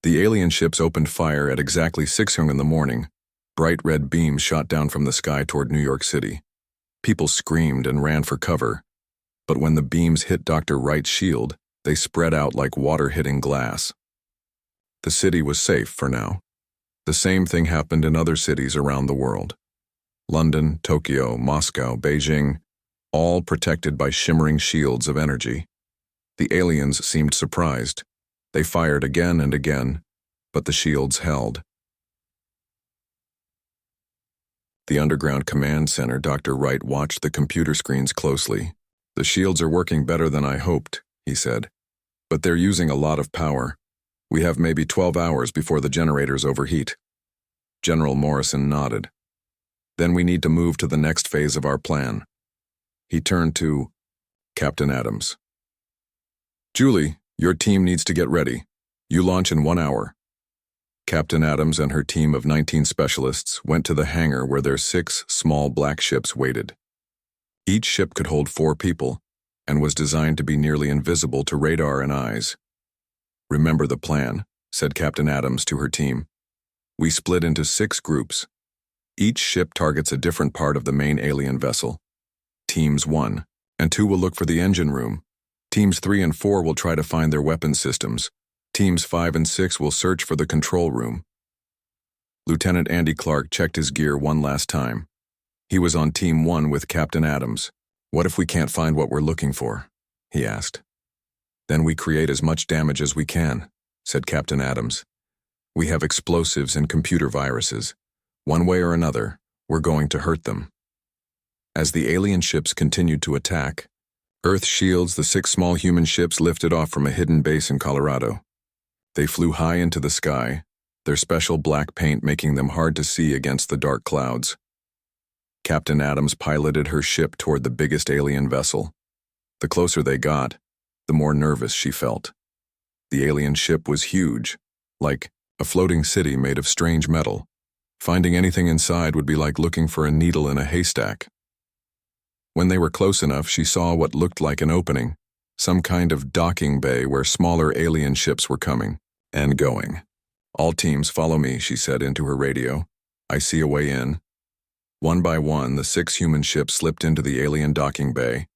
The alien ships opened fire at exactly 6 in the morning. Bright red beams shot down from the sky toward New York City. People screamed and ran for cover. But when the beams hit Dr. Wright's shield, they spread out like water hitting glass. The city was safe for now. The same thing happened in other cities around the world. London, Tokyo, Moscow, Beijing, all protected by shimmering shields of energy. The aliens seemed surprised. They fired again and again, but the shields held. The underground command center, Dr. Wright watched the computer screens closely. "The shields are working better than I hoped," he said. "But they're using a lot of power. We have maybe 12 hours before the generators overheat." General Morrison nodded. "Then we need to move to the next phase of our plan." He turned to Captain Adams. "Julie, your team needs to get ready. You launch in 1 hour." Captain Adams and her team of 19 specialists went to the hangar where their 6 small black ships waited. Each ship could hold 4 people and was designed to be nearly invisible to radar and eyes. "Remember the plan," said Captain Adams to her team. "We split into 6 groups. Each ship targets a different part of the main alien vessel. Teams 1 and 2 will look for the engine room. Teams 3 and 4 will try to find their weapon systems. Teams 5 and 6 will search for the control room." Lieutenant Andy Clark checked his gear one last time. He was on Team 1 with Captain Adams. "What if we can't find what we're looking for?" he asked. "Then we create as much damage as we can," said Captain Adams. "We have explosives and computer viruses. One way or another, we're going to hurt them." As the alien ships continued to attack, Earth shields, the 6 small human ships lifted off from a hidden base in Colorado. They flew high into the sky, their special black paint making them hard to see against the dark clouds. Captain Adams piloted her ship toward the biggest alien vessel. The closer they got, the more nervous she felt. The alien ship was huge, like a floating city made of strange metal. Finding anything inside would be like looking for a needle in a haystack. When they were close enough, she saw what looked like an opening, some kind of docking bay where smaller alien ships were coming and going. "All teams, follow me," she said into her radio. "I see a way in." One by one, the 6 human ships slipped into the alien docking bay.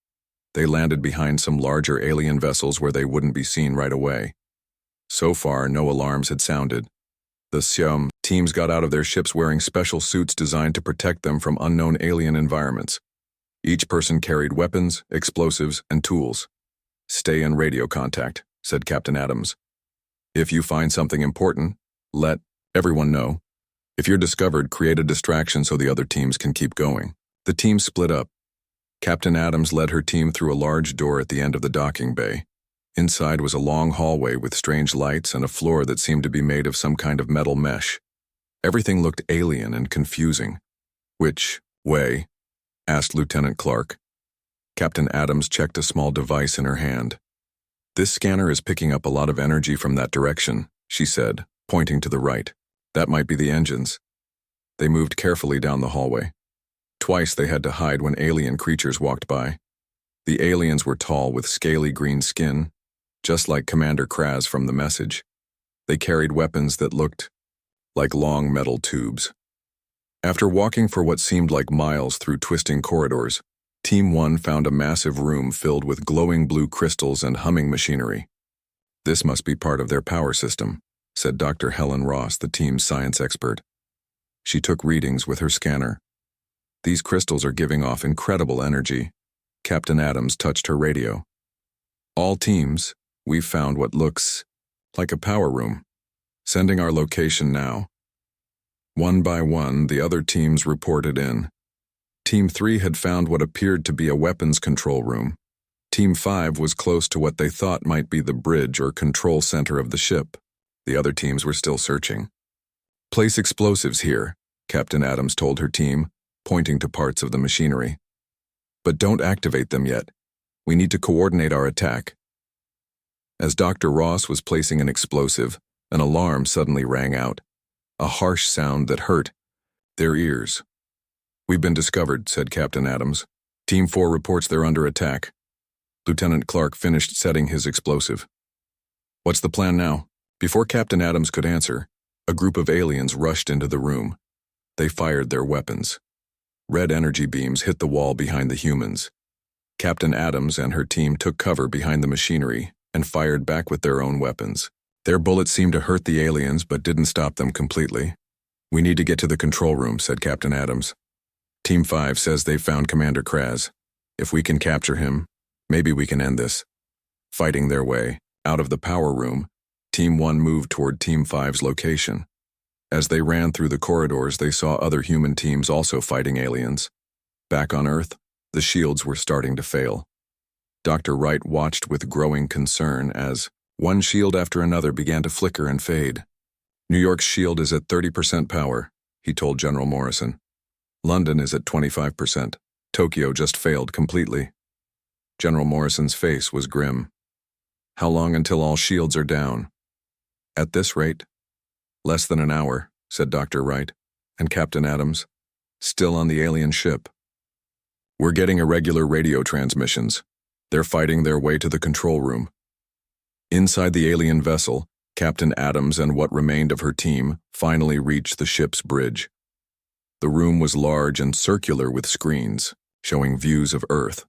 They landed behind some larger alien vessels where they wouldn't be seen right away. So far, no alarms had sounded. The teams got out of their ships wearing special suits designed to protect them from unknown alien environments. Each person carried weapons, explosives, and tools. "Stay in radio contact," said Captain Adams. "If you find something important, let everyone know. If you're discovered, create a distraction so the other teams can keep going." The team split up. Captain Adams led her team through a large door at the end of the docking bay. Inside was a long hallway with strange lights and a floor that seemed to be made of some kind of metal mesh. Everything looked alien and confusing. "Which way?" asked Lieutenant Clark. Captain Adams checked a small device in her hand. "This scanner is picking up a lot of energy from that direction," she said, pointing to the right. "That might be the engines." They moved carefully down the hallway. Twice they had to hide when alien creatures walked by. The aliens were tall with scaly green skin, just like Commander Kraz from the message. They carried weapons that looked like long metal tubes. After walking for what seemed like miles through twisting corridors, Team 1 found a massive room filled with glowing blue crystals and humming machinery. "This must be part of their power system," said Dr. Helen Ross, the team's science expert. She took readings with her scanner. "These crystals are giving off incredible energy." Captain Adams touched her radio. "All teams, we've found what looks like a power room. Sending our location now." One by one, the other teams reported in. Team 3 had found what appeared to be a weapons control room. Team 5 was close to what they thought might be the bridge or control center of the ship. The other teams were still searching. "Place explosives here," Captain Adams told her team, pointing to parts of the machinery. "But don't activate them yet. We need to coordinate our attack." As Dr. Ross was placing an explosive, an alarm suddenly rang out. A harsh sound that hurt their ears. "We've been discovered," said Captain Adams. "Team 4 reports they're under attack." Lieutenant Clark finished setting his explosive. "What's the plan now?" Before Captain Adams could answer, a group of aliens rushed into the room. They fired their weapons. Red energy beams hit the wall behind the humans. Captain Adams and her team took cover behind the machinery and fired back with their own weapons. Their bullets seemed to hurt the aliens but didn't stop them completely. "We need to get to the control room," said Captain Adams. "Team 5 says they've found Commander Kraz. If we can capture him, maybe we can end this." Fighting their way out of the power room, Team 1 moved toward Team 5's location. As they ran through the corridors, they saw other human teams also fighting aliens. Back on Earth, the shields were starting to fail. Dr. Wright watched with growing concern as one shield after another began to flicker and fade. "New York's shield is at 30% power," he told General Morrison. "London is at 25%. Tokyo just failed completely." General Morrison's face was grim. "How long until all shields are down?" "At this rate, less than an hour," said Dr. Wright, and Captain Adams, "Still on the alien ship." "We're getting irregular radio transmissions. They're fighting their way to the control room." Inside the alien vessel, Captain Adams and what remained of her team finally reached the ship's bridge. The room was large and circular with screens, showing views of Earth.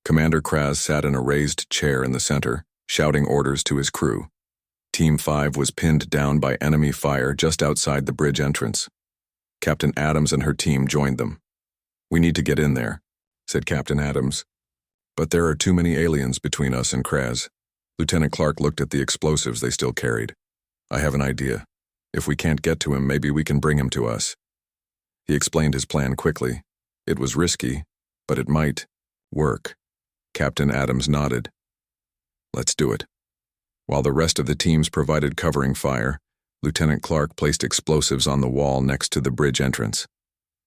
Commander Kraz sat in a raised chair in the center, shouting orders to his crew. Team 5 was pinned down by enemy fire just outside the bridge entrance. Captain Adams and her team joined them. "We need to get in there," said Captain Adams. "But there are too many aliens between us and Kraz." Lieutenant Clark looked at the explosives they still carried. "I have an idea. If we can't get to him, maybe we can bring him to us." He explained his plan quickly. It was risky, but it might work. Captain Adams nodded. "Let's do it." While the rest of the teams provided covering fire, Lieutenant Clark placed explosives on the wall next to the bridge entrance.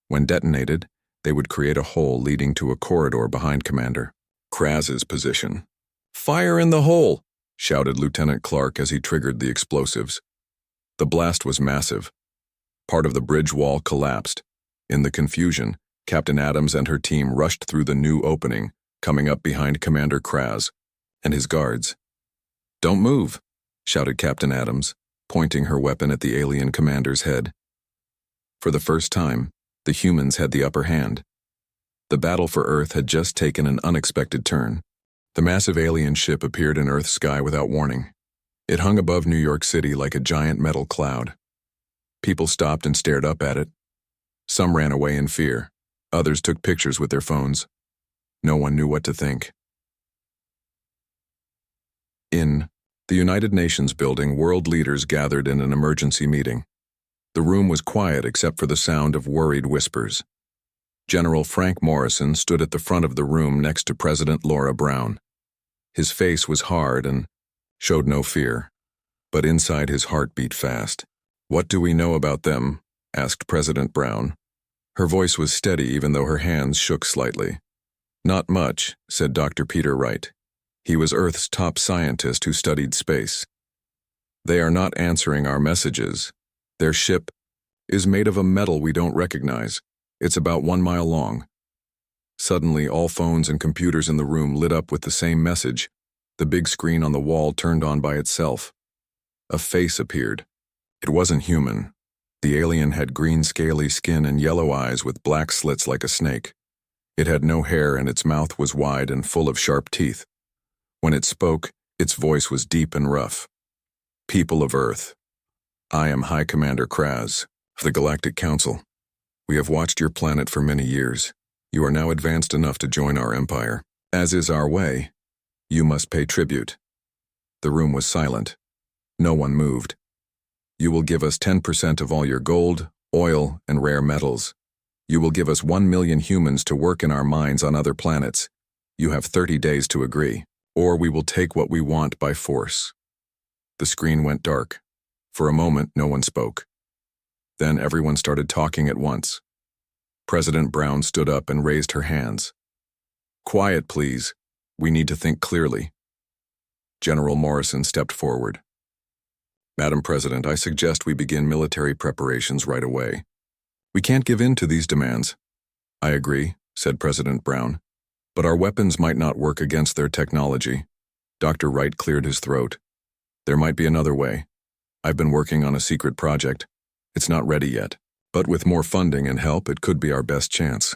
When detonated, they would create a hole leading to a corridor behind Commander Kraz's position. "Fire in the hole!" shouted Lieutenant Clark as he triggered the explosives. The blast was massive. Part of the bridge wall collapsed. In the confusion, Captain Adams and her team rushed through the new opening, coming up behind Commander Kraz and his guards. "Don't move," shouted Captain Adams, pointing her weapon at the alien commander's head. For the first time, the humans had the upper hand. The battle for Earth had just taken an unexpected turn. The massive alien ship appeared in Earth's sky without warning. It hung above New York City like a giant metal cloud. People stopped and stared up at it. Some ran away in fear. Others took pictures with their phones. No one knew what to think. In the United Nations building, world leaders gathered in an emergency meeting. The room was quiet except for the sound of worried whispers. General Frank Morrison stood at the front of the room next to President Laura Brown. His face was hard and showed no fear, but inside his heart beat fast. "What do we know about them?" asked President Brown. Her voice was steady even though her hands shook slightly. "Not much," said Dr. Peter Wright. He was Earth's top scientist who studied space. "They are not answering our messages. Their ship is made of a metal we don't recognize. It's about 1 mile long." Suddenly, all phones and computers in the room lit up with the same message. The big screen on the wall turned on by itself. A face appeared. It wasn't human. The alien had green scaly skin and yellow eyes with black slits like a snake. It had no hair and its mouth was wide and full of sharp teeth. When it spoke, its voice was deep and rough. "People of Earth, I am High Commander Kraz of the Galactic Council. We have watched your planet for many years. You are now advanced enough to join our empire. As is our way, you must pay tribute." The room was silent. No one moved. "You will give us 10% of all your gold, oil, and rare metals. You will give us 1 million humans to work in our mines on other planets. You have 30 days to agree, or we will take what we want by force." The screen went dark. For a moment, no one spoke. Then everyone started talking at once. President Brown stood up and raised her hands. "Quiet, please. We need to think clearly." General Morrison stepped forward. "Madam President, I suggest we begin military preparations right away. We can't give in to these demands." "I agree," said President Brown. "But our weapons might not work against their technology." Dr. Wright cleared his throat. There might be another way. I've been working on a secret project. It's not ready yet, but with more funding and help, it could be our best chance."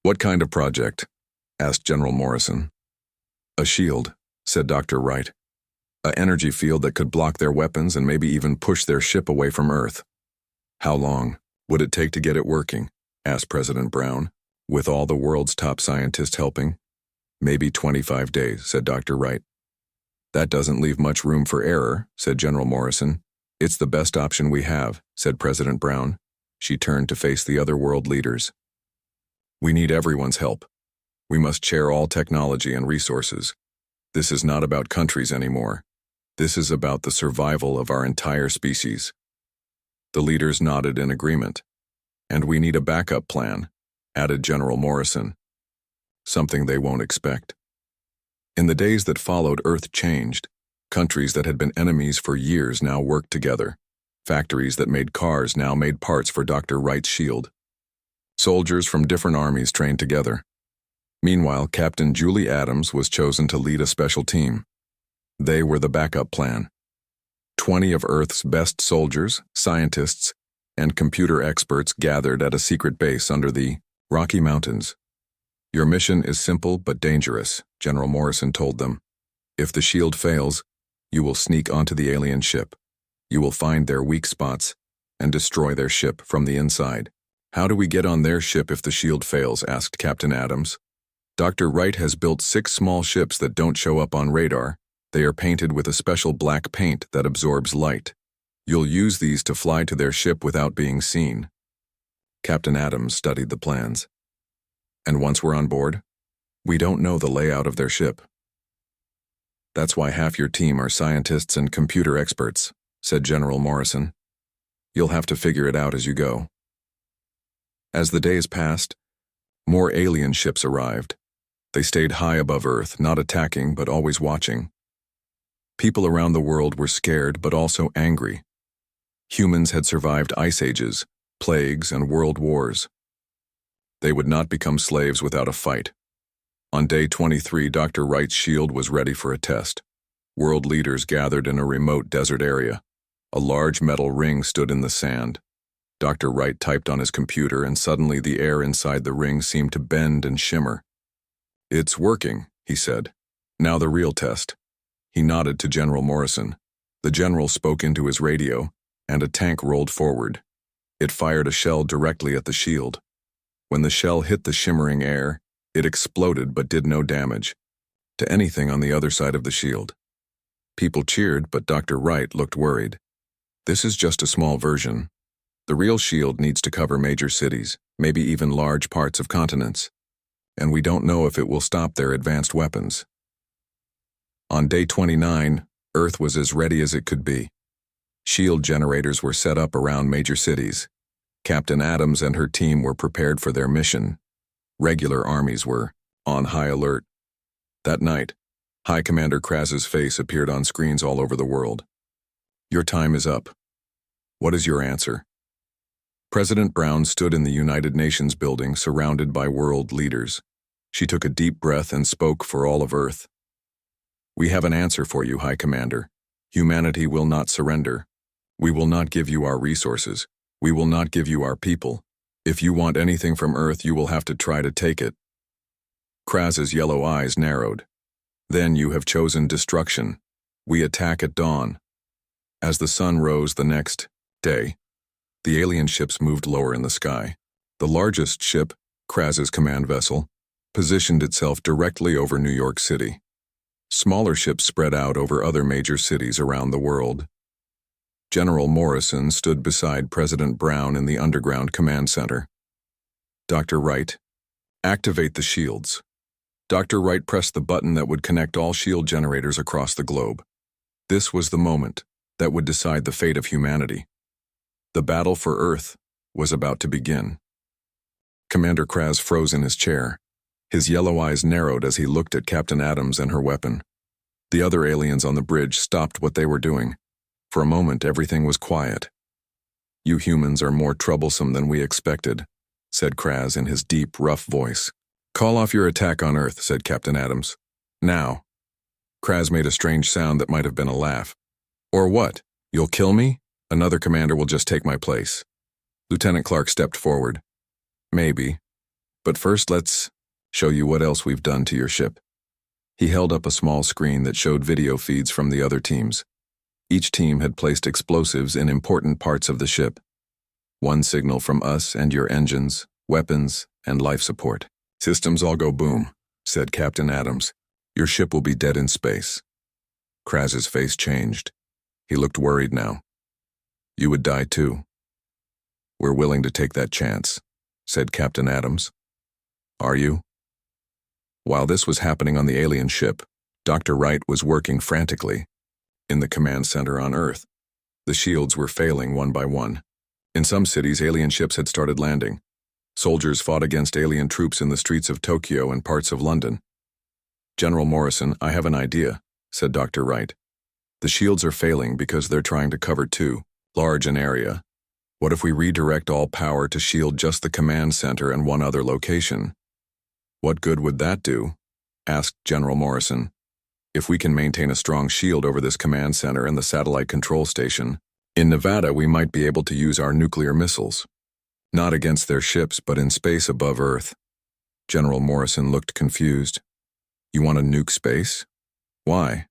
"What kind of project?" asked General Morrison. "A shield," said Dr. Wright. "A energy field that could block their weapons and maybe even push their ship away from Earth." "How long would it take to get it working?" asked President Brown, "with all the world's top scientists helping?" "Maybe 25 days, said Dr. Wright. "That doesn't leave much room for error," said General Morrison. "It's the best option we have," said President Brown. She turned to face the other world leaders. "We need everyone's help. We must share all technology and resources. This is not about countries anymore. This is about the survival of our entire species." The leaders nodded in agreement. "And we need a backup plan," added General Morrison. "Something they won't expect." In the days that followed, Earth changed. Countries that had been enemies for years now worked together. Factories that made cars now made parts for Dr. Wright's shield. Soldiers from different armies trained together. Meanwhile, Captain Julie Adams was chosen to lead a special team. They were the backup plan. 20 of Earth's best soldiers, scientists, and computer experts gathered at a secret base under the Rocky Mountains. "Your mission is simple but dangerous," General Morrison told them. "If the shield fails, you will sneak onto the alien ship. You will find their weak spots and destroy their ship from the inside." "How do we get on their ship if the shield fails?" asked Captain Adams. "Dr. Wright has built 6 small ships that don't show up on radar. They are painted with a special black paint that absorbs light. You'll use these to fly to their ship without being seen." Captain Adams studied the plans. "And once we're on board, we don't know the layout of their ship." "That's why half your team are scientists and computer experts," said General Morrison. "You'll have to figure it out as you go." As the days passed, more alien ships arrived. They stayed high above Earth, not attacking but always watching. People around the world were scared but also angry. Humans had survived ice ages, plagues, and world wars. They would not become slaves without a fight. On day 23, Dr. Wright's shield was ready for a test. World leaders gathered in a remote desert area. A large metal ring stood in the sand. Dr. Wright typed on his computer, and suddenly the air inside the ring seemed to bend and shimmer. "It's working," he said. "Now the real test." He nodded to General Morrison. The general spoke into his radio, and a tank rolled forward. It fired a shell directly at the shield. When the shell hit the shimmering air, it exploded but did no damage to anything on the other side of the shield. People cheered, but Dr. Wright looked worried. "This is just a small version. The real shield needs to cover major cities, maybe even large parts of continents. And we don't know if it will stop their advanced weapons." On day 29, Earth was as ready as it could be. Shield generators were set up around major cities. Captain Adams and her team were prepared for their mission. Regular armies were on high alert. That night, High Commander Kraz's face appeared on screens all over the world. "Your time is up. What is your answer?" President Brown stood in the United Nations building surrounded by world leaders. She took a deep breath and spoke for all of Earth. "We have an answer for you, High Commander. Humanity will not surrender. We will not give you our resources. We will not give you our people. If you want anything from Earth, you will have to try to take it." Kraz's yellow eyes narrowed. "Then you have chosen destruction. We attack at dawn." As the sun rose the next day, the alien ships moved lower in the sky. The largest ship, Kraz's command vessel, positioned itself directly over New York City. Smaller ships spread out over other major cities around the world. General Morrison stood beside President Brown in the underground command center. "Dr. Wright, activate the shields." Dr. Wright pressed the button that would connect all shield generators across the globe. This was the moment that would decide the fate of humanity. The battle for Earth was about to begin. Commander Kraz froze in his chair. His yellow eyes narrowed as he looked at Captain Adams and her weapon. The other aliens on the bridge stopped what they were doing. For a moment, everything was quiet. "You humans are more troublesome than we expected," said Kraz in his deep, rough voice. "Call off your attack on Earth," said Captain Adams. "Now." Kraz made a strange sound that might have been a laugh. Or what? You'll kill me? Another commander will just take my place. Lieutenant Clark stepped forward. Maybe. But first let's show you what else we've done to your ship. He held up a small screen that showed video feeds from the other teams. Each team had placed explosives in important parts of the ship. One signal from us and your engines, weapons, and life support. Systems all go boom, said Captain Adams. Your ship will be dead in space. Kraz's face changed. He looked worried now. You would die too. We're willing to take that chance, said Captain Adams. Are you? While this was happening on the alien ship, Dr. Wright was working frantically. In the command center on Earth, the shields were failing one by one. In some cities, alien ships had started landing. Soldiers fought against alien troops in the streets of Tokyo and parts of London. General Morrison, I have an idea, said Dr. Wright. The shields are failing because they're trying to cover too large an area. What if we redirect all power to shield just the command center and one other location? What good would that do? Asked General Morrison. If we can maintain a strong shield over this command center and the satellite control station, in Nevada we might be able to use our nuclear missiles. Not against their ships, but in space above Earth. General Morrison looked confused. You want to nuke space? Why?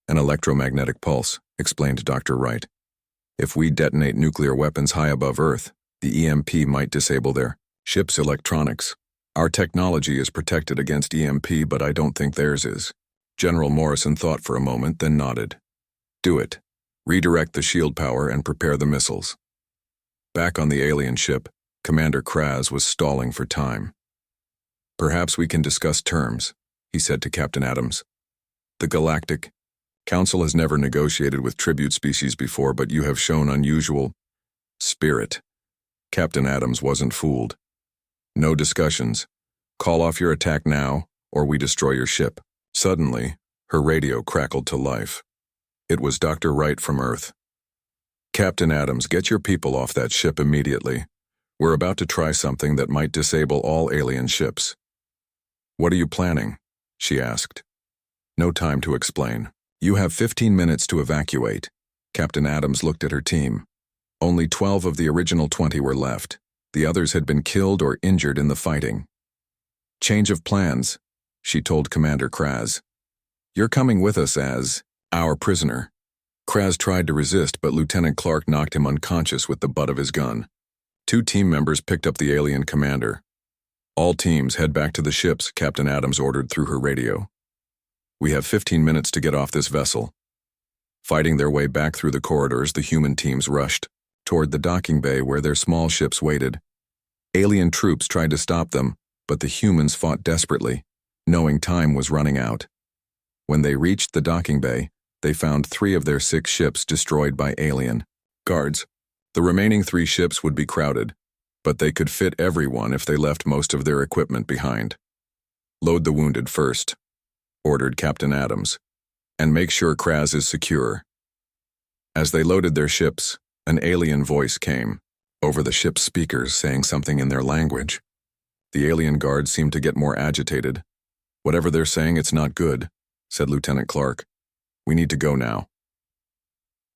An electromagnetic pulse, explained Dr. Wright. If we detonate nuclear weapons high above Earth, the EMP might disable their ship's electronics. Our technology is protected against EMP, but I don't think theirs is. General Morrison thought for a moment, then nodded. Do it. Redirect the shield power and prepare the missiles. Back on the alien ship, Commander Kraz was stalling for time. Perhaps we can discuss terms, he said to Captain Adams. The Galactic Council has never negotiated with tribute species before, but you have shown unusual spirit. Captain Adams wasn't fooled. No discussions. Call off your attack now, or we destroy your ship. Suddenly, her radio crackled to life. It was Dr. Wright from Earth. Captain Adams, get your people off that ship immediately. We're about to try something that might disable all alien ships. What are you planning? She asked. No time to explain. You have 15 minutes to evacuate. Captain Adams looked at her team. Only 12 of the original 20 were left. The others had been killed or injured in the fighting. Change of plans, she told Commander Kraz. You're coming with us as our prisoner. Kraz tried to resist, but Lieutenant Clark knocked him unconscious with the butt of his gun. 2 team members picked up the alien commander. All teams head back to the ships, Captain Adams ordered through her radio. We have 15 minutes to get off this vessel. Fighting their way back through the corridors, the human teams rushed toward the docking bay where their small ships waited. Alien troops tried to stop them, but the humans fought desperately, knowing time was running out. When they reached the docking bay, they found 3 of their 6 ships destroyed by alien guards. The remaining 3 ships would be crowded, but they could fit everyone if they left most of their equipment behind. Load the wounded first, ordered Captain Adams, and make sure Kraz is secure. As they loaded their ships, an alien voice came over the ship's speakers saying something in their language. The alien guards seemed to get more agitated. Whatever they're saying, it's not good, said Lieutenant Clark. We need to go now.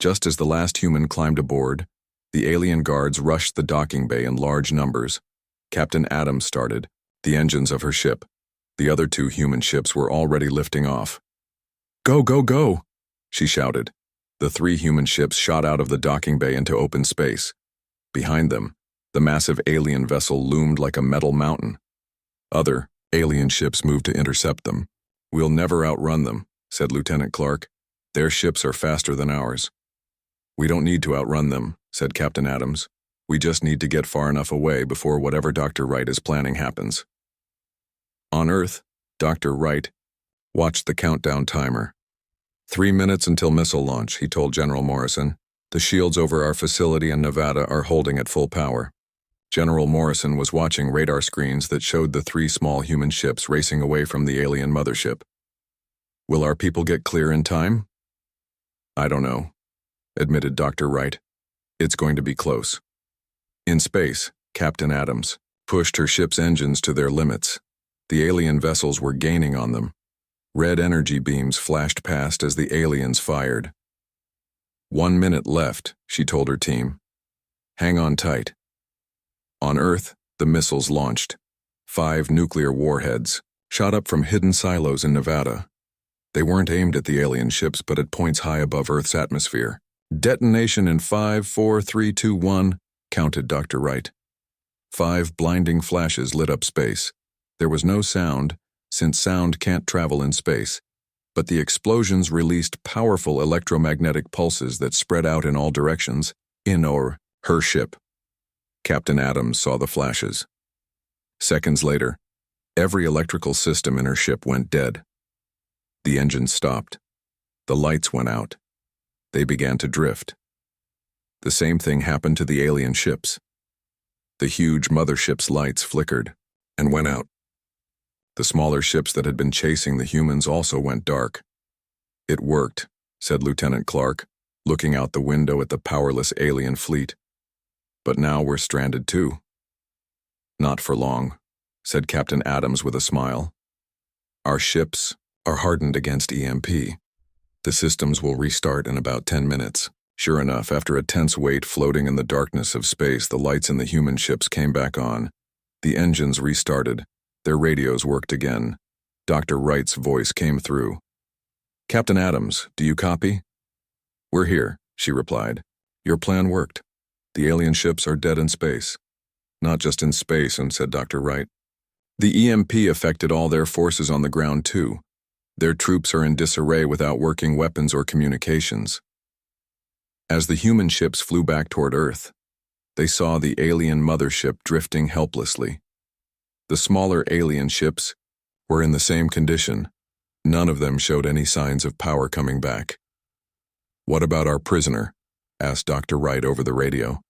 Just as the last human climbed aboard, the alien guards rushed the docking bay in large numbers. Captain Adams started the engines of her ship. The other 2 human ships were already lifting off. Go, go, go, she shouted. The 3 human ships shot out of the docking bay into open space. Behind them, the massive alien vessel loomed like a metal mountain. Other alien ships moved to intercept them. We'll never outrun them, said Lieutenant Clark. Their ships are faster than ours. We don't need to outrun them, said Captain Adams. We just need to get far enough away before whatever Dr. Wright is planning happens. On Earth, Dr. Wright watched the countdown timer. 3 minutes until missile launch, he told General Morrison. The shields over our facility in Nevada are holding at full power. General Morrison was watching radar screens that showed the 3 small human ships racing away from the alien mothership. Will our people get clear in time? I don't know, admitted Dr. Wright. It's going to be close. In space, Captain Adams pushed her ship's engines to their limits. The alien vessels were gaining on them. Red energy beams flashed past as the aliens fired. 1 minute left, she told her team. Hang on tight. On Earth, the missiles launched. 5 nuclear warheads shot up from hidden silos in Nevada. They weren't aimed at the alien ships, but at points high above Earth's atmosphere. Detonation in 5, 4, 3, 2, 1, counted Dr. Wright. 5 blinding flashes lit up space. There was no sound, since sound can't travel in space, but the explosions released powerful electromagnetic pulses that spread out in all directions, in or her ship. Captain Adams saw the flashes. Seconds later, every electrical system in her ship went dead. The engines stopped. The lights went out. They began to drift. The same thing happened to the alien ships. The huge mothership's lights flickered and went out. The smaller ships that had been chasing the humans also went dark. It worked, said Lieutenant Clark, looking out the window at the powerless alien fleet. But now we're stranded too. Not for long, said Captain Adams with a smile. Our ships are hardened against EMP. The systems will restart in about 10 minutes. Sure enough, after a tense wait floating in the darkness of space, the lights in the human ships came back on. The engines restarted. Their radios worked again. Dr. Wright's voice came through. Captain Adams, do you copy? We're here, she replied. Your plan worked. The alien ships are dead in space. Not just in space, said Dr. Wright. The EMP affected all their forces on the ground too. Their troops are in disarray without working weapons or communications. As the human ships flew back toward Earth, they saw the alien mothership drifting helplessly. The smaller alien ships were in the same condition. None of them showed any signs of power coming back. What about our prisoner? Asked Dr. Wright over the radio.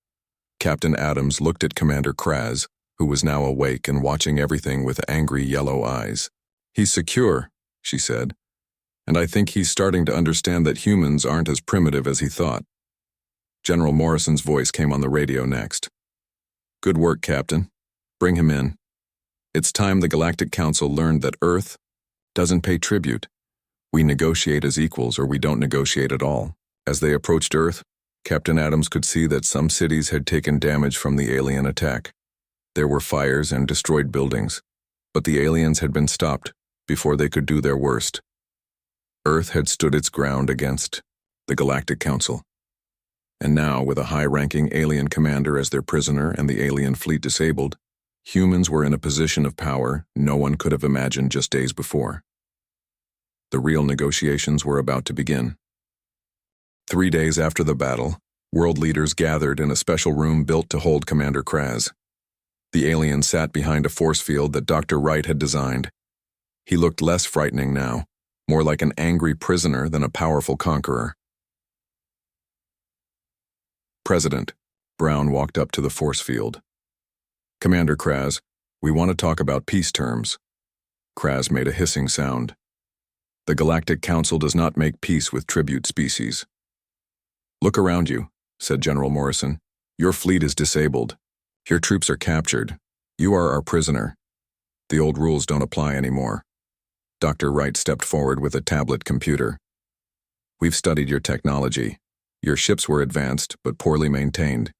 Captain Adams looked at Commander Kraz, who was now awake and watching everything with angry yellow eyes. He's secure, she said, and I think he's starting to understand that humans aren't as primitive as he thought. General Morrison's voice came on the radio next. Good work, Captain. Bring him in. It's time the Galactic Council learned that Earth doesn't pay tribute. We negotiate as equals or we don't negotiate at all. As they approached Earth, Captain Adams could see that some cities had taken damage from the alien attack. There were fires and destroyed buildings, but the aliens had been stopped before they could do their worst. Earth had stood its ground against the Galactic Council. And now, with a high-ranking alien commander as their prisoner and the alien fleet disabled, humans were in a position of power no one could have imagined just days before. The real negotiations were about to begin. 3 days after the battle, world leaders gathered in a special room built to hold Commander Kraz. The alien sat behind a force field that Dr. Wright had designed. He looked less frightening now, more like an angry prisoner than a powerful conqueror. President Brown walked up to the force field. Commander Kraz, we want to talk about peace terms. Kraz made a hissing sound. The Galactic Council does not make peace with tribute species. Look around you, said General Morrison. Your fleet is disabled. Your troops are captured. You are our prisoner. The old rules don't apply anymore. Dr. Wright stepped forward with a tablet computer. We've studied your technology. Your ships were advanced, but poorly maintained.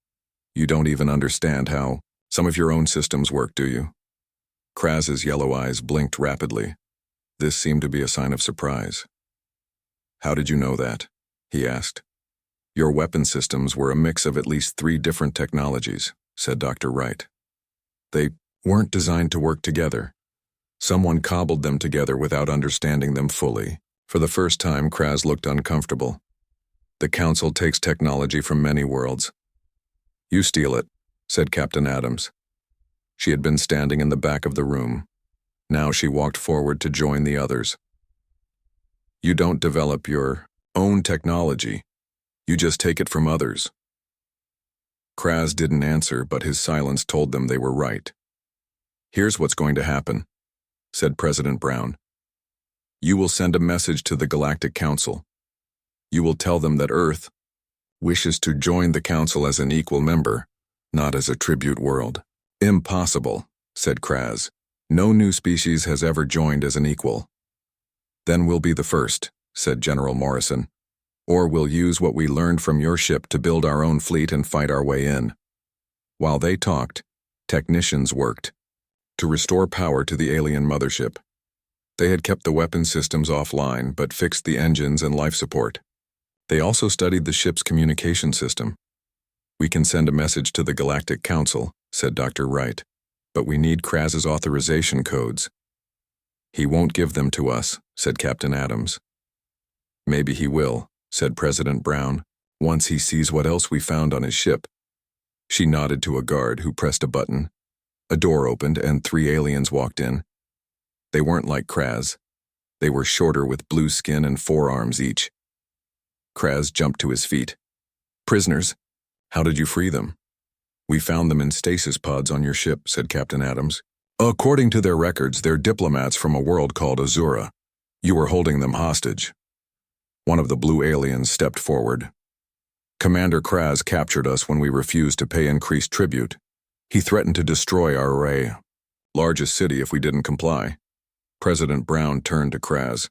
You don't even understand how some of your own systems work, do you? Kraz's yellow eyes blinked rapidly. This seemed to be a sign of surprise. How did you know that? He asked. Your weapon systems were a mix of at least 3 different technologies, said Dr. Wright. They weren't designed to work together. Someone cobbled them together without understanding them fully. For the first time, Kraz looked uncomfortable. The Council takes technology from many worlds. You steal it, said Captain Adams. She had been standing in the back of the room. Now she walked forward to join the others. You don't develop your own technology. You just take it from others. Kraz didn't answer, but his silence told them they were right. Here's what's going to happen, said President Brown. You will send a message to the Galactic Council. You will tell them that Earth wishes to join the Council as an equal member, not as a tribute world. Impossible, said Kraz. No new species has ever joined as an equal. Then we'll be the first, said General Morrison. Or we'll use what we learned from your ship to build our own fleet and fight our way in." While they talked, technicians worked to restore power to the alien mothership. They had kept the weapon systems offline but fixed the engines and life support. They also studied the ship's communication system. "We can send a message to the Galactic Council," said Dr. Wright, "but we need Kraz's authorization codes." "He won't give them to us," said Captain Adams. "Maybe he will," said President Brown, "once he sees what else we found on his ship." She nodded to a guard who pressed a button. A door opened and 3 aliens walked in. They weren't like Kraz. They were shorter with blue skin and 4 arms each. Kraz jumped to his feet. "Prisoners? How did you free them?" "We found them in stasis pods on your ship," said Captain Adams. "According to their records, they're diplomats from a world called Azura. You were holding them hostage." One of the blue aliens stepped forward. "Commander Kraz captured us when we refused to pay increased tribute. He threatened to destroy our array, largest city, if we didn't comply." President Brown turned to Kraz.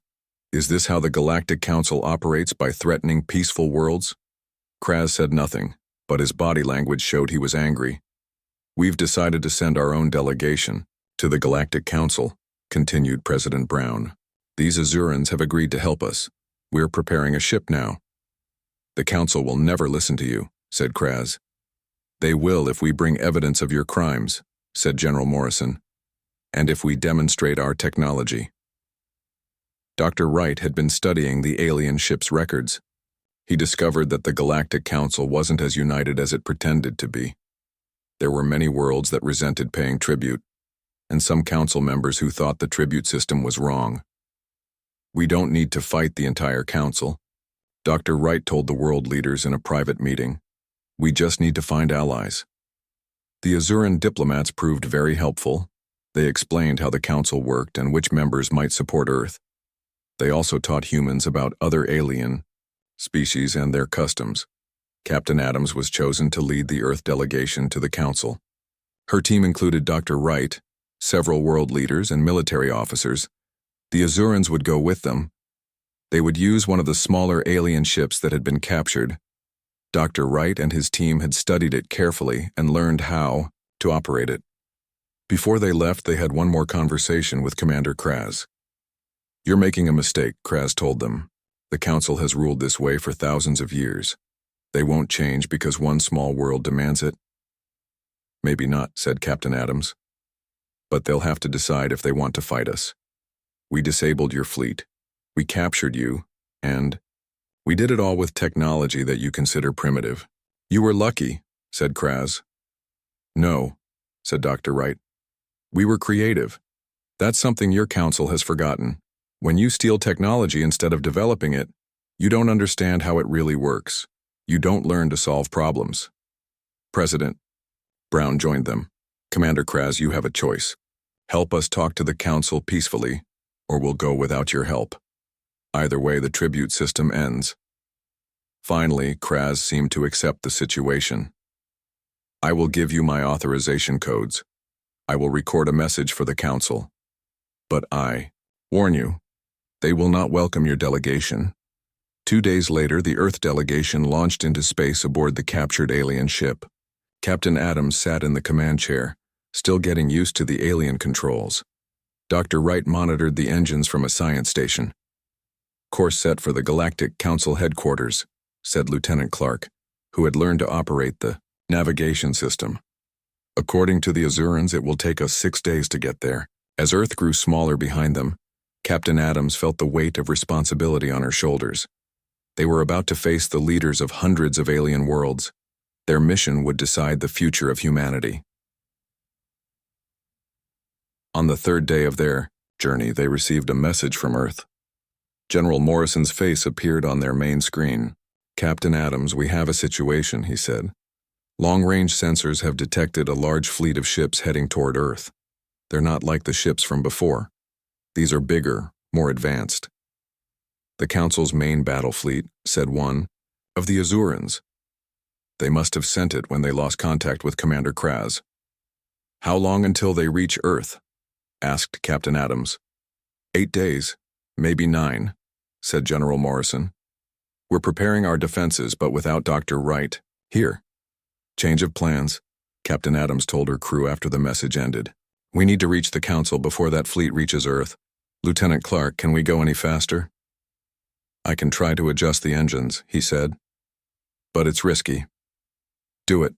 "Is this how the Galactic Council operates, by threatening peaceful worlds?" Kraz said nothing, but his body language showed he was angry. "We've decided to send our own delegation to the Galactic Council," continued President Brown. "These Azurans have agreed to help us. We're preparing a ship now." "The Council will never listen to you," said Kraz. "They will if we bring evidence of your crimes," said General Morrison, "and if we demonstrate our technology." Dr. Wright had been studying the alien ship's records. He discovered that the Galactic Council wasn't as united as it pretended to be. There were many worlds that resented paying tribute, and some council members who thought the tribute system was wrong. "We don't need to fight the entire council," Dr. Wright told the world leaders in a private meeting. "We just need to find allies." The Azuran diplomats proved very helpful. They explained how the council worked and which members might support Earth. They also taught humans about other alien species and their customs. Captain Adams was chosen to lead the Earth delegation to the council. Her team included Dr. Wright, several world leaders, and military officers. The Azurans would go with them. They would use one of the smaller alien ships that had been captured. Dr. Wright and his team had studied it carefully and learned how to operate it. Before they left, they had one more conversation with Commander Kraz. "You're making a mistake," Kraz told them. "The Council has ruled this way for thousands of years. They won't change because one small world demands it." "Maybe not," said Captain Adams. "But they'll have to decide if they want to fight us. We disabled your fleet. We captured you, and we did it all with technology that you consider primitive." "You were lucky," said Kraz. "No," said Dr. Wright. "We were creative. That's something your council has forgotten. When you steal technology instead of developing it, you don't understand how it really works. You don't learn to solve problems." President Brown joined them. "Commander Kraz, you have a choice. Help us talk to the council peacefully, or we'll go without your help. Either way, the tribute system ends." Finally, Kraz seemed to accept the situation. "I will give you my authorization codes. I will record a message for the council. But I warn you, they will not welcome your delegation." 2 days later, the Earth delegation launched into space aboard the captured alien ship. Captain Adams sat in the command chair, still getting used to the alien controls. Dr. Wright monitored the engines from a science station. "Course set for the Galactic Council headquarters," said Lieutenant Clark, who had learned to operate the navigation system. "According to the Azurans, it will take us 6 days to get there." As Earth grew smaller behind them, Captain Adams felt the weight of responsibility on her shoulders. They were about to face the leaders of hundreds of alien worlds. Their mission would decide the future of humanity. On the 3rd day of their journey, they received a message from Earth. General Morrison's face appeared on their main screen. "Captain Adams, we have a situation," he said. "Long-range sensors have detected a large fleet of ships heading toward Earth. They're not like the ships from before. These are bigger, more advanced." "The Council's main battle fleet," said one of the Azurans. "They must have sent it when they lost contact with Commander Kraz." "How long until they reach Earth?" asked Captain Adams. 8 days, maybe 9, said General Morrison. We're preparing our defenses, but without Dr. Wright. Here. Change of plans, Captain Adams told her crew after the message ended. We need to reach the Council before that fleet reaches Earth. Lieutenant Clark, can we go any faster? I can try to adjust the engines, he said. But it's risky. Do it,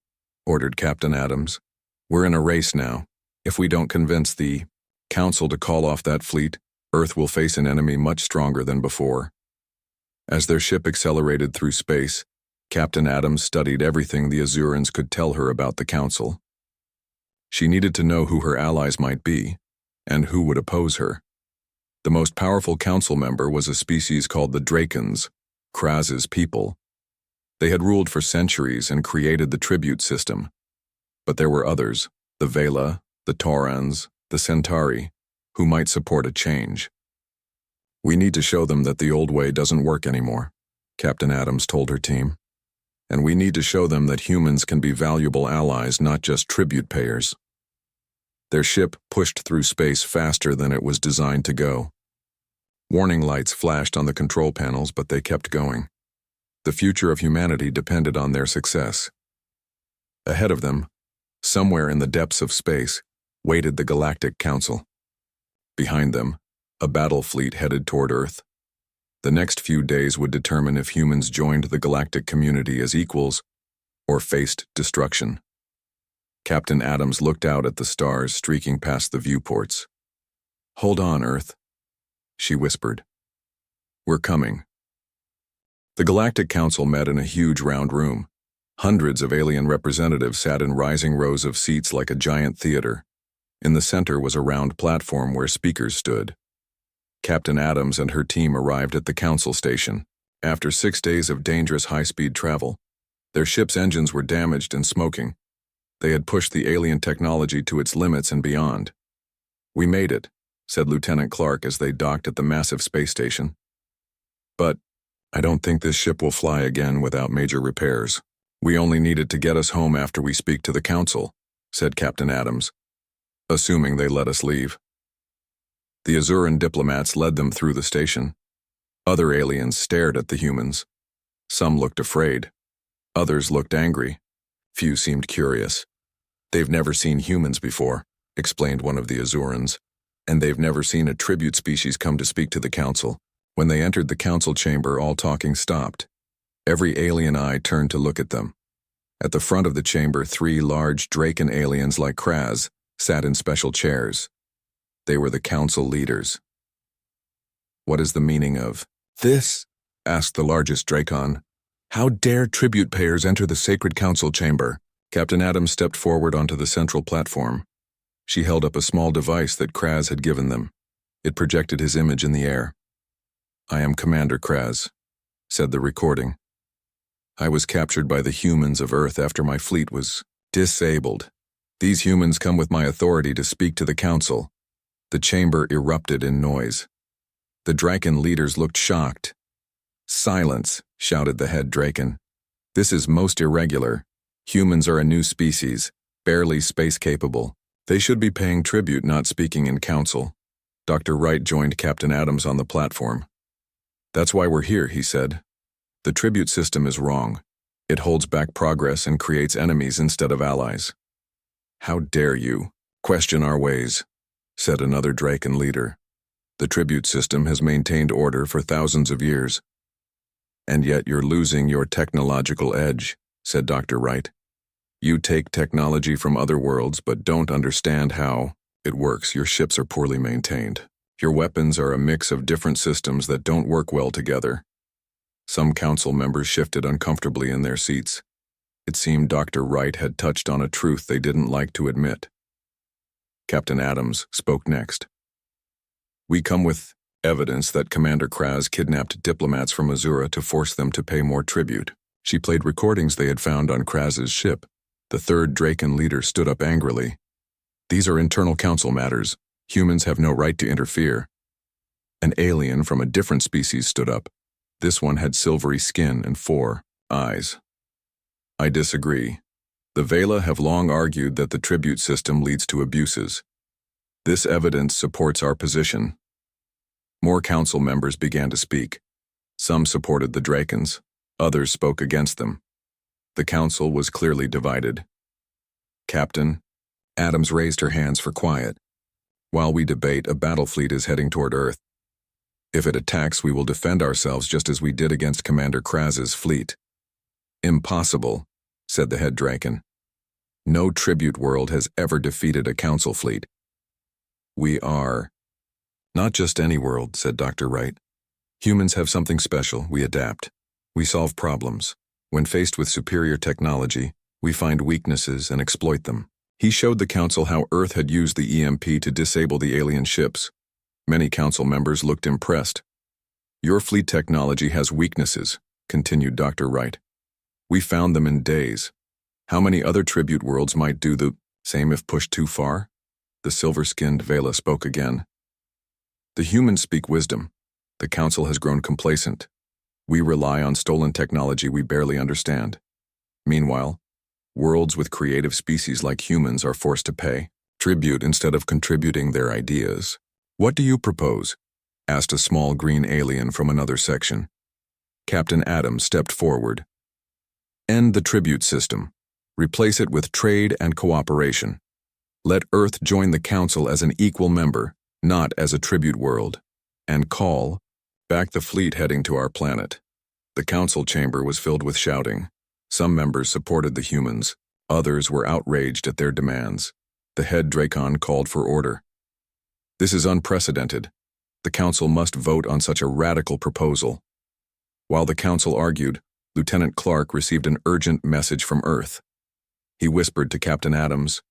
ordered Captain Adams. We're in a race now. If we don't convince the Council to call off that fleet, Earth will face an enemy much stronger than before. As their ship accelerated through space, Captain Adams studied everything the Azurans could tell her about the Council. She needed to know who her allies might be, and who would oppose her. The most powerful council member was a species called the Drakens, Kraz's people. They had ruled for centuries and created the tribute system. But there were others, the Vela, the Taurans, the Centauri, who might support a change. We need to show them that the old way doesn't work anymore, Captain Adams told her team. And we need to show them that humans can be valuable allies, not just tribute payers. Their ship pushed through space faster than it was designed to go. Warning lights flashed on the control panels, but they kept going. The future of humanity depended on their success. Ahead of them, somewhere in the depths of space, waited the Galactic Council. Behind them, a battle fleet headed toward Earth. The next few days would determine if humans joined the galactic community as equals or faced destruction. Captain Adams looked out at the stars streaking past the viewports. Hold on, Earth, she whispered. We're coming. The Galactic Council met in a huge round room. Hundreds of alien representatives sat in rising rows of seats like a giant theater. In the center was a round platform where speakers stood. Captain Adams and her team arrived at the Council station. After 6 days of dangerous high-speed travel, their ship's engines were damaged and smoking. They had pushed the alien technology to its limits and beyond. We made it, said Lieutenant Clark as they docked at the massive space station. But I don't think this ship will fly again without major repairs. We only need it to get us home after we speak to the Council, said Captain Adams, assuming they let us leave. The Azuran diplomats led them through the station. Other aliens stared at the humans. Some looked afraid. Others looked angry. Few seemed curious. They've never seen humans before, explained one of the Azurans, and they've never seen a tribute species come to speak to the Council. When they entered the Council chamber, all talking stopped. Every alien eye turned to look at them. At the front of the chamber, 3 large Draken aliens like Kraz sat in special chairs. They were the Council leaders. What is the meaning of this? Asked the largest Drakon. How dare tribute payers enter the sacred Council chamber? Captain Adams stepped forward onto the central platform. She held up a small device that Kraz had given them. It projected his image in the air. I am Commander Kraz, said the recording. I was captured by the humans of Earth after my fleet was disabled. These humans come with my authority to speak to the Council. The chamber erupted in noise. The Draken leaders looked shocked. Silence, shouted the head Draken. This is most irregular. Humans are a new species, barely space-capable. They should be paying tribute, not speaking in council. Dr. Wright joined Captain Adams on the platform. That's why we're here, he said. The tribute system is wrong. It holds back progress and creates enemies instead of allies. How dare you question our ways, said another Draken leader. The tribute system has maintained order for thousands of years. And yet you're losing your technological edge, said Dr. Wright. You take technology from other worlds but don't understand how it works. Your ships are poorly maintained. Your weapons are a mix of different systems that don't work well together. Some council members shifted uncomfortably in their seats. It seemed Dr. Wright had touched on a truth they didn't like to admit. Captain Adams spoke next. We come with evidence that Commander Kraz kidnapped diplomats from Azura to force them to pay more tribute. She played recordings they had found on Kraz's ship. The third Draken leader stood up angrily. These are internal council matters. Humans have no right to interfere. An alien from a different species stood up. This one had silvery skin and 4 eyes. I disagree. The Vela have long argued that the tribute system leads to abuses. This evidence supports our position. More council members began to speak. Some supported the Drakens, Others spoke against them. The council was clearly divided. Captain, Adams raised her hands for quiet. While we debate, a battle fleet is heading toward Earth. If it attacks, we will defend ourselves just as we did against Commander Kraz's fleet. Impossible, said the head Draken. No tribute world has ever defeated a council fleet. We are. Not just any world, said Dr. Wright. Humans have something special. We adapt. We solve problems. When faced with superior technology, we find weaknesses and exploit them. He showed the council how Earth had used the EMP to disable the alien ships. Many council members looked impressed. Your fleet technology has weaknesses, continued Dr. Wright. We found them in days. How many other tribute worlds might do the same if pushed too far? The silver-skinned Vela spoke again. The humans speak wisdom. The council has grown complacent. We rely on stolen technology we barely understand. Meanwhile, worlds with creative species like humans are forced to pay tribute instead of contributing their ideas. What do you propose? Asked a small green alien from another section. Captain Adams stepped forward. End the tribute system. Replace it with trade and cooperation. Let Earth join the council as an equal member, not as a tribute world. And call back the fleet heading to our planet. The council chamber was filled with shouting. Some members supported the humans. Others were outraged at their demands. The head Drakon called for order. This is unprecedented. The council must vote on such a radical proposal. While the council argued, Lieutenant Clark received an urgent message from Earth. He whispered to Captain Adams,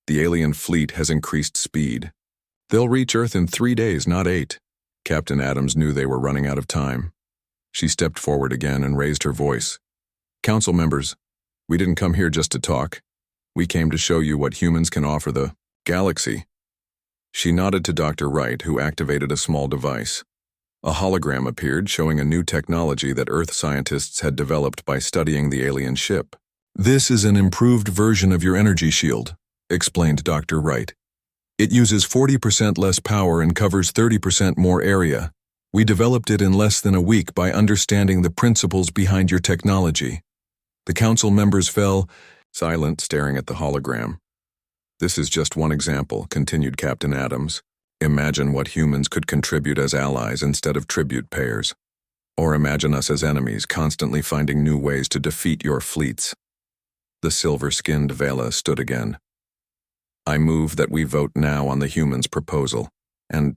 "The alien fleet has increased speed. They'll reach Earth in 3 days, not 8. Captain Adams knew they were running out of time. She stepped forward again and raised her voice. Council members, we didn't come here just to talk. We came to show you what humans can offer the galaxy. She nodded to Dr. Wright, who activated a small device. A hologram appeared showing a new technology that Earth scientists had developed by studying the alien ship. This is an improved version of your energy shield, explained Dr. Wright. It uses 40% less power and covers 30% more area. We developed it in less than a week by understanding the principles behind your technology. The council members fell silent, staring at the hologram. This is just one example, continued Captain Adams. Imagine what humans could contribute as allies instead of tribute payers. Or imagine us as enemies, constantly finding new ways to defeat your fleets. The silver-skinned Vela stood again. I move that we vote now on the humans' proposal, and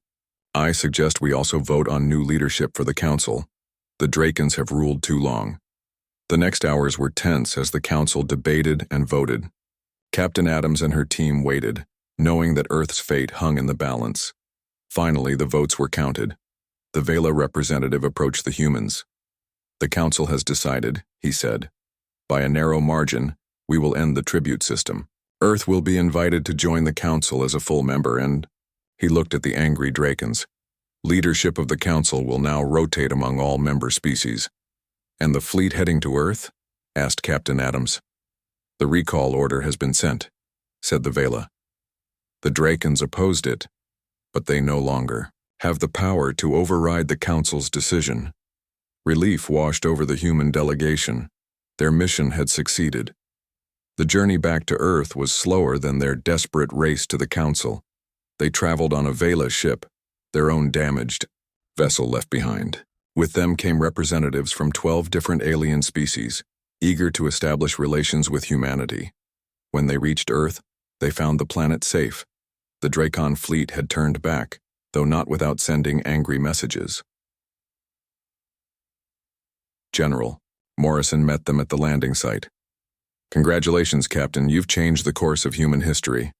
I suggest we also vote on new leadership for the council. The Drakons have ruled too long. The next hours were tense as the council debated and voted. Captain Adams and her team waited, knowing that Earth's fate hung in the balance. Finally, the votes were counted. The Vela representative approached the humans. The council has decided, he said. By a narrow margin, we will end the tribute system. Earth will be invited to join the council as a full member and... He looked at the angry Drakons. Leadership of the council will now rotate among all member species. And the fleet heading to Earth? Asked Captain Adams. The recall order has been sent, said the Vela. The Drakons opposed it, but they no longer have the power to override the council's decision. Relief washed over the human delegation. Their mission had succeeded. The journey back to Earth was slower than their desperate race to the council. They traveled on a Vela ship, their own damaged vessel left behind. With them came representatives from 12 different alien species, eager to establish relations with humanity. When they reached Earth, they found the planet safe. The Drakon fleet had turned back, though not without sending angry messages. General, Morrison met them at the landing site. Congratulations, Captain, you've changed the course of human history.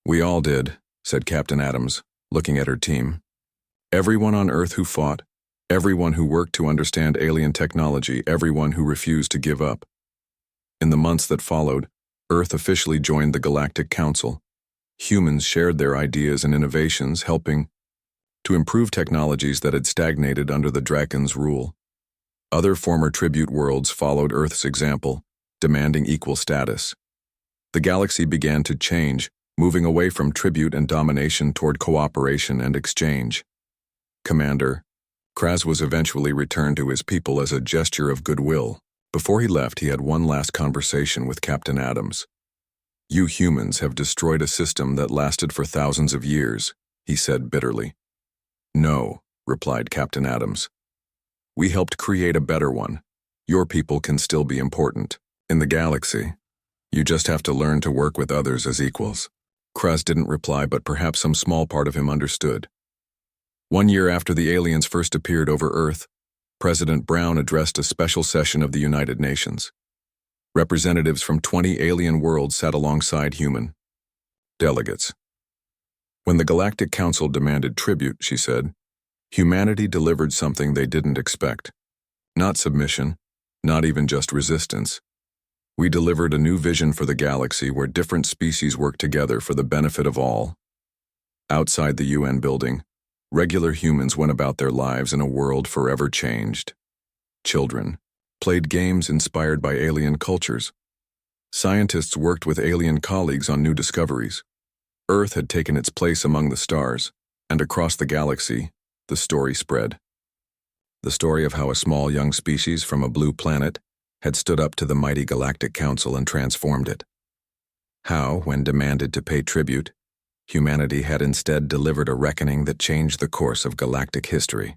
We all did, said Captain Adams, looking at her team. Everyone on Earth who fought, everyone who worked to understand alien technology, everyone who refused to give up. In the months that followed, Earth officially joined the Galactic Council. Humans shared their ideas and innovations, helping to improve technologies that had stagnated under the Draken's rule. Other former tribute worlds followed Earth's example, demanding equal status. The galaxy began to change, moving away from tribute and domination toward cooperation and exchange. Commander Kraz was eventually returned to his people as a gesture of goodwill. Before he left, he had one last conversation with Captain Adams. "You humans have destroyed a system that lasted for thousands of years," he said bitterly. "No," replied Captain Adams. "We helped create a better one. Your people can still be important in the galaxy. You just have to learn to work with others as equals." Kraz didn't reply, but perhaps some small part of him understood. 1 year after the aliens first appeared over Earth, President Brown addressed a special session of the United Nations. Representatives from 20 alien worlds sat alongside human delegates. When the Galactic Council demanded tribute, she said, humanity delivered something they didn't expect. Not submission, not even just resistance. We delivered a new vision for the galaxy where different species work together for the benefit of all. Outside the UN building, regular humans went about their lives in a world forever changed. Children played games inspired by alien cultures. Scientists worked with alien colleagues on new discoveries. Earth had taken its place among the stars, and across the galaxy, the story spread. The story of how a small young species from a blue planet had stood up to the mighty Galactic Council and transformed it. How, when demanded to pay tribute, humanity had instead delivered a reckoning that changed the course of galactic history.